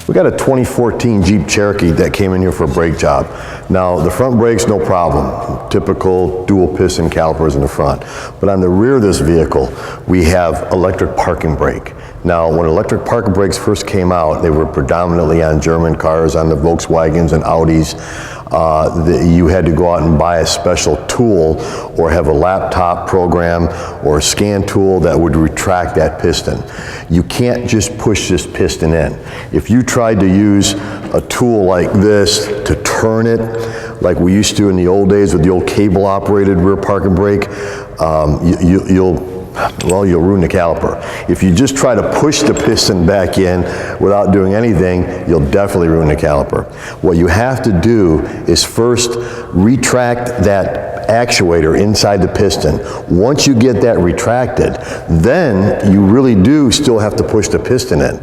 We got a 2014 Jeep Cherokee that came in here for a brake job. Now, the front brakes, no problem. Typical dual piston calipers in the front. But on the rear of this vehicle, we have electric parking brake. Now, when electric parking brakes first came out, they were predominantly on German cars, on the Volkswagens and Audis. You had to go out and buy a special tool or have a laptop program or a scan tool that would retract that piston. You can't just push this piston in. If you tried to use a tool like this to turn it, like we used to in the old days with the old cable operated rear parking brake, you'll ruin the caliper. If you just try to push the piston back in without doing anything, you'll definitely ruin the caliper. What you have to do is first retract that actuator inside the piston. Once you get that retracted, then you really do still have to push the piston in.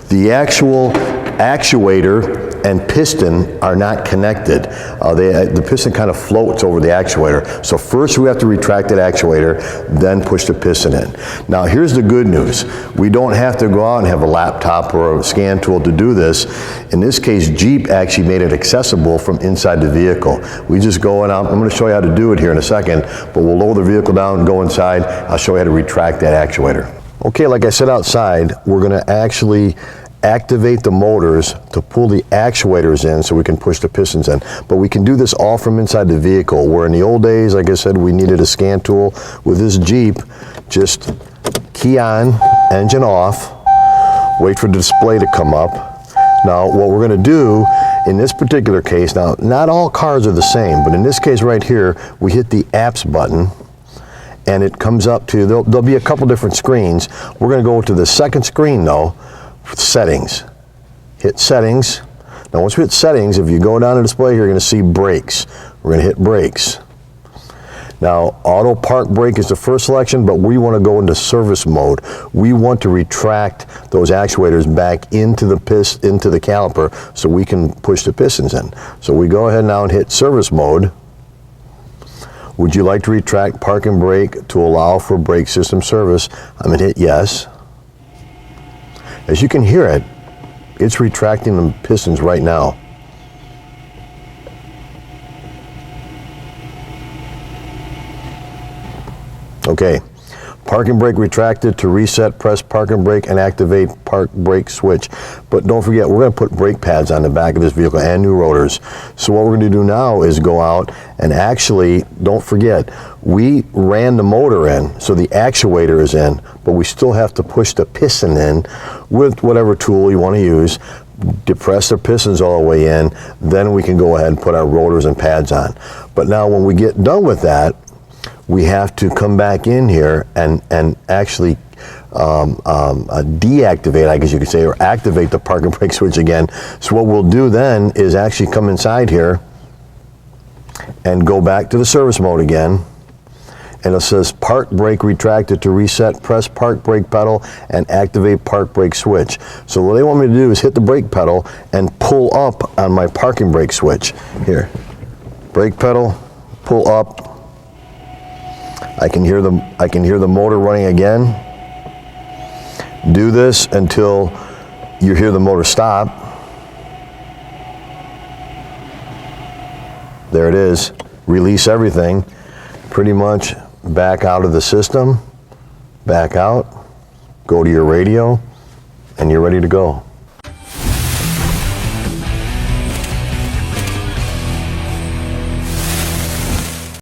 The actual actuator and piston are not connected. The piston kind of floats over the actuator. So first we have to retract that actuator, then push the piston in. Now here's the good news. We don't have to go out and have a laptop or a scan tool to do this. In this case, Jeep actually made it accessible from inside the vehicle. We just go in, I'm going to show you how to do it here in a second, but we'll lower the vehicle down and go inside. I'll show you how to retract that actuator. Okay, like I said outside, we're going to actually activate the motors to pull the actuators in so we can push the pistons in. But we can do this all from inside the vehicle, where in the old days, like I said, we needed a scan tool. With this Jeep, just key on, engine off, wait for the display to come up. Now what we're going to do in this particular case, now not all cars are the same, but in this case right here, we hit the apps button and it comes up to, there'll be a couple different screens. We're going to go to the second screen though, settings. Hit settings. Now once we hit settings, if you go down the display here, you're going to see brakes. We're going to hit brakes. Now auto park brake is the first selection, but we want to go into service mode. We want to retract those actuators back into the caliper so we can push the pistons in. So we go ahead now and hit service mode. Would you like to retract parking brake to allow for brake system service? I'm going to hit yes. As you can hear it, it's retracting the pistons right now. Okay, parking brake retracted. To reset, press parking brake and activate park brake switch. But don't forget, we're going to put brake pads on the back of this vehicle and new rotors. So what we're going to do now is go out and actually, don't forget, we ran the motor in, so the actuator is in, but we still have to push the piston in with whatever tool you want to use, depress the pistons all the way in, then we can go ahead and put our rotors and pads on. But now when we get done with that, we have to come back in here and actually deactivate, I guess you could say, or activate the parking brake switch again. So what we'll do then is actually come inside here and go back to the service mode again. And it says park brake retracted. To reset, press park brake pedal and activate park brake switch. So what they want me to do is hit the brake pedal and pull up on my parking brake switch. Here, brake pedal, pull up. I can hear the motor running again. Do this until you hear the motor stop. There it is. Release everything. Pretty much back out of the system, back out, go to your radio, and you're ready to go.